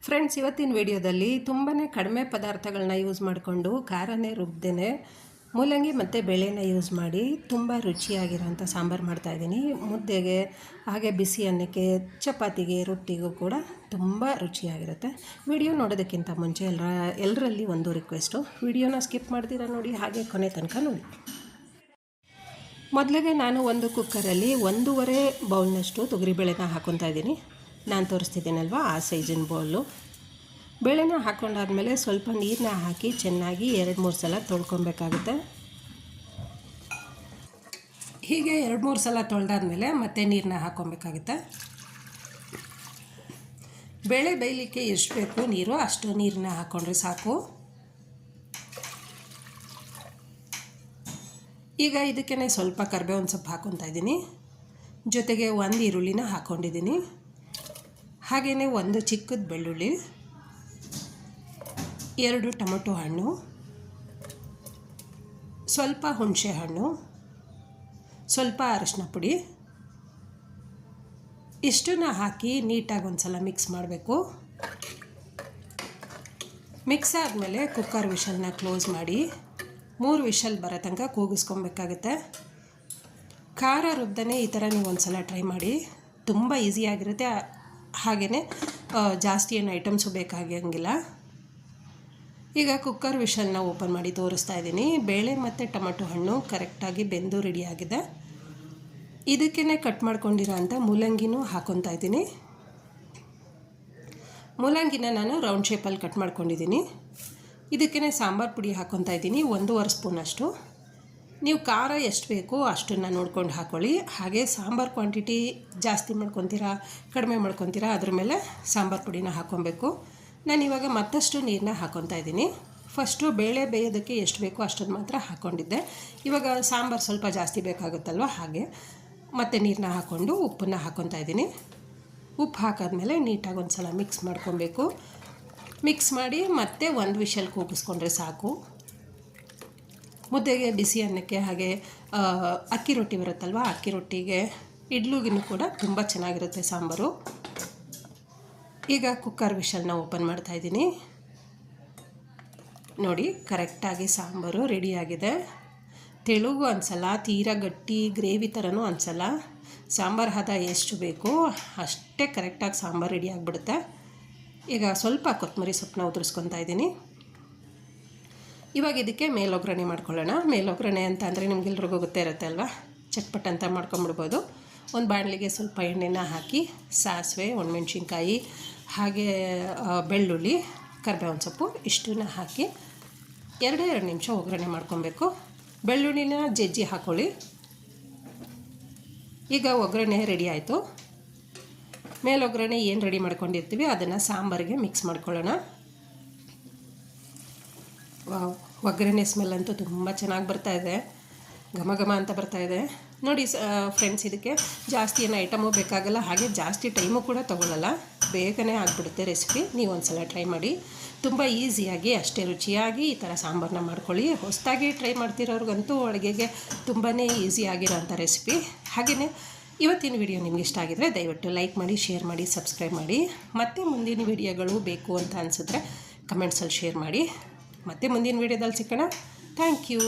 Friends, ಇವತ್ತಿನ ವಿಡಿಯೋದಲ್ಲಿ ತುಂಬಾ ಕಡಿಮೆ ಪದಾರ್ಥಗಳನ್ನ ಯೂಸ್ ಮಾಡಿಕೊಂಡು ಖಾರನೇ ರುಬ್ದೇನೆ ಮೂಲಂಗಿ ಮತ್ತು ಬೇಳೆನ ಯೂಸ್ ಮಾಡಿ ತುಂಬ ರುಚಿಯಾಗಿರೋಂಥ ಸಾಂಬಾರು ಮಾಡ್ತಾಯಿದ್ದೀನಿ. ಮುದ್ದೆಗೆ, ಹಾಗೆ ಬಿಸಿ ಅನ್ನಕ್ಕೆ, ಚಪಾತಿಗೆ, ರೊಟ್ಟಿಗೂ ಕೂಡ ತುಂಬ ರುಚಿಯಾಗಿರುತ್ತೆ. ವಿಡಿಯೋ ನೋಡೋದಕ್ಕಿಂತ ಮುಂಚೆ ಎಲ್ಲರಲ್ಲಿ ಒಂದು ರಿಕ್ವೆಸ್ಟು, ವಿಡಿಯೋನ ಸ್ಕಿಪ್ ಮಾಡ್ತೀರಾ ನೋಡಿ, ಹಾಗೆ ಕೊನೆ ತನಕ ನೋಡಿ. ಮೊದಲಿಗೆ ನಾನು ಒಂದು ಕುಕ್ಕರಲ್ಲಿ 1.5 ಬೌಲ್ನಷ್ಟು ತೊಗರಿಬೇಳೆನ ಹಾಕ್ಕೊತಾ ಇದ್ದೀನಿ. ನಾನು ತೋರಿಸ್ತಿದ್ದೀನಲ್ವ ಆ ಸೈಜಿನ ಬೌಲು. ಬೇಳೆನ ಹಾಕ್ಕೊಂಡಾದ್ಮೇಲೆ ಸ್ವಲ್ಪ ನೀರನ್ನ ಹಾಕಿ ಚೆನ್ನಾಗಿ 2-3 ಸಲ ತೊಳ್ಕೊಬೇಕಾಗುತ್ತೆ. ಹೀಗೆ 2-3 ಸಲ ತೊಳೆದಾದ್ಮೇಲೆ ಮತ್ತೆ ನೀರನ್ನ ಹಾಕ್ಕೊಬೇಕಾಗುತ್ತೆ. ಬೇಳೆ ಬೇಯಲಿಕ್ಕೆ ಎಷ್ಟು ಬೇಕು ನೀರು ಅಷ್ಟು ನೀರನ್ನ ಹಾಕ್ಕೊಂಡ್ರೆ ಸಾಕು. ಈಗ ಇದಕ್ಕೆ ಸ್ವಲ್ಪ ಕರಿಬೇವಿನ ಸೊಪ್ಪು ಹಾಕ್ಕೊತಾ ಇದ್ದೀನಿ. ಜೊತೆಗೆ 1 ಈರುಳ್ಳಿನ ಹಾಕ್ಕೊಂಡಿದ್ದೀನಿ. ಹಾಗೆಯೇ 1 ಚಿಕ್ಕದ ಬೆಳ್ಳುಳ್ಳಿ, 2 ಟೊಮೊಟೊ ಹಣ್ಣು, ಸ್ವಲ್ಪ ಹುಣಸೆ ಹಣ್ಣು, ಸ್ವಲ್ಪ ಅರಿಶಿನ ಪುಡಿ, ಇಷ್ಟನ್ನು ಹಾಕಿ ನೀಟಾಗಿ ಒಂದು ಸಲ ಮಿಕ್ಸ್ ಮಾಡಬೇಕು. ಮಿಕ್ಸ್ ಆದಮೇಲೆ ಕುಕ್ಕರ್ ವಿಷಲ್ನ ಕ್ಲೋಸ್ ಮಾಡಿ 3 ವಿಷಲ್ ಬರೋ ತನಕ ಕೂಗಿಸ್ಕೊಬೇಕಾಗುತ್ತೆ. ಖಾರ ರುಬ್ದನೇ ಈ ಥರ ನೀವು ಒಂದು ಸಲ ಟ್ರೈ ಮಾಡಿ, ತುಂಬ ಈಸಿಯಾಗಿರುತ್ತೆ. ಹಾಗೆಯೇ ಜಾಸ್ತಿ ಏನು ಐಟಮ್ಸು ಬೇಕಾಗಂಗಿಲ್ಲ. ಈಗ ಕುಕ್ಕರ್ ವಿಷಲ್ನ ಓಪನ್ ಮಾಡಿ ತೋರಿಸ್ತಾ ಇದ್ದೀನಿ. ಬೇಳೆ ಮತ್ತು ಟೊಮೊಟೊ ಹಣ್ಣು ಕರೆಕ್ಟಾಗಿ ಬೆಂದು ರೆಡಿಯಾಗಿದೆ. ಇದಕ್ಕೇ ಕಟ್ ಮಾಡ್ಕೊಂಡಿರೋ ಅಂಥ ಮೂಲಂಗಿನೂ ಹಾಕ್ಕೊತಾ ಇದ್ದೀನಿ. ಮೂಲಂಗಿನ ನಾನು ರೌಂಡ್ ಶೇಪಲ್ಲಿ ಕಟ್ ಮಾಡ್ಕೊಂಡಿದ್ದೀನಿ. ಇದಕ್ಕೇ ಸಾಂಬಾರು ಪುಡಿ ಹಾಕ್ಕೊತಾ ಇದ್ದೀನಿ, 1.5 ಸ್ಪೂನಷ್ಟು. ನೀವು ಖಾರ ಎಷ್ಟು ಬೇಕೋ ಅಷ್ಟನ್ನು ನೋಡ್ಕೊಂಡು ಹಾಕ್ಕೊಳ್ಳಿ. ಹಾಗೆ ಸಾಂಬಾರು ಕ್ವಾಂಟಿಟಿ ಜಾಸ್ತಿ ಮಾಡ್ಕೊತೀರಾ ಕಡಿಮೆ ಮಾಡ್ಕೊತೀರಾ ಅದ್ರ ಮೇಲೆ ಸಾಂಬಾರು ಪುಡಿನ ಹಾಕ್ಕೊಬೇಕು. ನಾನಿವಾಗ ಮತ್ತಷ್ಟು ನೀರನ್ನ ಹಾಕ್ಕೊತಾ ಇದ್ದೀನಿ. ಫಸ್ಟು ಬೇಳೆ ಬೇಯೋದಕ್ಕೆ ಎಷ್ಟು ಬೇಕೋ ಅಷ್ಟನ್ನು ಮಾತ್ರ ಹಾಕ್ಕೊಂಡಿದ್ದೆ. ಇವಾಗ ಸಾಂಬಾರು ಸ್ವಲ್ಪ ಜಾಸ್ತಿ ಬೇಕಾಗುತ್ತಲ್ವ, ಹಾಗೆ ಮತ್ತೆ ನೀರನ್ನ ಹಾಕ್ಕೊಂಡು ಉಪ್ಪನ್ನು ಹಾಕ್ಕೊತಾ ಇದ್ದೀನಿ. ಉಪ್ಪು ಹಾಕಾದ್ಮೇಲೆ ನೀಟಾಗಿ ಒಂದು ಸಲ ಮಿಕ್ಸ್ ಮಾಡ್ಕೊಬೇಕು. ಮಿಕ್ಸ್ ಮಾಡಿ ಮತ್ತೆ 1 ವಿಷಲ್ ಕೂಗಿಸ್ಕೊಂಡ್ರೆ ಸಾಕು. ಮುದ್ದೆಗೆ, ಬಿಸಿ ಅನ್ನಕ್ಕೆ, ಹಾಗೆ ಅಕ್ಕಿ ರೊಟ್ಟಿ ಬರುತ್ತಲ್ವ, ಅಕ್ಕಿ ರೊಟ್ಟಿಗೆ, ಇಡ್ಲಿಗೂ ಕೂಡ ತುಂಬ ಚೆನ್ನಾಗಿರುತ್ತೆ ಸಾಂಬಾರು. ಈಗ ಕುಕ್ಕರ್ ವಿಷಲ್ನ ಓಪನ್ ಮಾಡ್ತಾಯಿದ್ದೀನಿ. ನೋಡಿ, ಕರೆಕ್ಟಾಗಿ ಸಾಂಬಾರು ರೆಡಿಯಾಗಿದೆ. ತೆಳುಗೂ ಅನ್ಸಲ್ಲ, ತೀರಾ ಗಟ್ಟಿ ಗ್ರೇವಿ ಥರನೂ ಅನ್ಸಲ್ಲ. ಸಾಂಬಾರು ಹದ ಎಷ್ಟು ಬೇಕು ಅಷ್ಟೇ ಕರೆಕ್ಟಾಗಿ ಸಾಂಬಾರು ರೆಡಿ ಆಗಿಬಿಡುತ್ತೆ. ಈಗ ಸ್ವಲ್ಪ ಕೊತ್ತಂಬರಿ ಸೊಪ್ಪನ್ನ ಉದುರಿಸ್ಕೊತಾ ಇದ್ದೀನಿ. ಇವಾಗ ಇದಕ್ಕೆ ಮೇಲೊಗ್ಗರಣೆ ಮಾಡ್ಕೊಳ್ಳೋಣ. ಮೇಲೊಗ್ಗರಣೆ ಅಂತ ಅಂದರೆ ನಿಮಗೆಲ್ರಿಗೂ ಗೊತ್ತೇ ಇರುತ್ತೆ ಅಲ್ವಾ, ಚಟ್ಪಟ್ ಅಂತ ಮಾಡ್ಕೊಂಬಿಡ್ಬೋದು. ಒಂದು ಬಾಣಲಿಗೆ ಸ್ವಲ್ಪ ಎಣ್ಣೆನ ಹಾಕಿ ಸಾಸಿವೆ, ಒಣಮೆಣ್ಸಿನ್ಕಾಯಿ, ಹಾಗೆ ಬೆಳ್ಳುಳ್ಳಿ, ಕರಿಬೇವಿನ ಸೊಪ್ಪು ಇಷ್ಟನ್ನ ಹಾಕಿ 2 ನಿಮಿಷ ಒಗ್ಗರಣೆ ಮಾಡ್ಕೊಬೇಕು. ಬೆಳ್ಳುಳ್ಳಿನ ಜಜ್ಜಿ ಹಾಕ್ಕೊಳ್ಳಿ. ಈಗ ಒಗ್ಗರಣೆ ರೆಡಿ ಆಯಿತು. ಮೇಲೊಗ್ಗರಣೆ ಏನು ರೆಡಿ ಮಾಡ್ಕೊಂಡಿರ್ತೀವಿ ಅದನ್ನು ಸಾಂಬಾರಿಗೆ ಮಿಕ್ಸ್ ಮಾಡ್ಕೊಳ್ಳೋಣ. ಒಗ್ಗರಣೆ ಸ್ಮೆಲ್ ಅಂತೂ ತುಂಬ ಚೆನ್ನಾಗಿ ಬರ್ತಾಯಿದೆ, ಘಮ ಘಮ ಅಂತ ಬರ್ತಾಯಿದೆ ನೋಡಿ. ಫ್ರೆಂಡ್ಸ್, ಇದಕ್ಕೆ ಜಾಸ್ತಿ ಏನು ಐಟಮು ಬೇಕಾಗಲ್ಲ, ಹಾಗೆ ಜಾಸ್ತಿ ಟೈಮು ಕೂಡ ತೊಗೊಳ್ಳಲ್ಲ, ಬೇಗನೆ ಆಗಿಬಿಡುತ್ತೆ ರೆಸಿಪಿ. ನೀವು ಒಂದು ಸಲ ಟ್ರೈ ಮಾಡಿ. ತುಂಬ ಈಸಿಯಾಗಿ ಅಷ್ಟೇ ರುಚಿಯಾಗಿ ಈ ಥರ ಸಾಂಬಾರನ್ನ ಮಾಡ್ಕೊಳ್ಳಿ. ಹೊಸದಾಗಿ ಟ್ರೈ ಮಾಡ್ತಿರೋರ್ಗಂತೂ ಅಡುಗೆಗೆ ತುಂಬಾ ಈಸಿಯಾಗಿರೋಂಥ ರೆಸಿಪಿ. ಹಾಗೆಯೇ ಇವತ್ತಿನ ವಿಡಿಯೋ ನಿಮ್ಗೆ ಇಷ್ಟ ಆಗಿದರೆ ದಯವಿಟ್ಟು ಲೈಕ್ ಮಾಡಿ, ಶೇರ್ ಮಾಡಿ, ಸಬ್ಸ್ಕ್ರೈಬ್ ಮಾಡಿ. ಮತ್ತು ಮುಂದಿನ ವಿಡಿಯೋಗಳು ಬೇಕು ಅಂತ ಅನಿಸಿದ್ರೆ ಕಮೆಂಟ್ಸಲ್ಲಿ ಶೇರ್ ಮಾಡಿ. ಮತ್ತೆ ಮುಂದಿನ ವಿಡಿಯೋದಲ್ಲಿ ಸಿಗೋಣ. Thank you.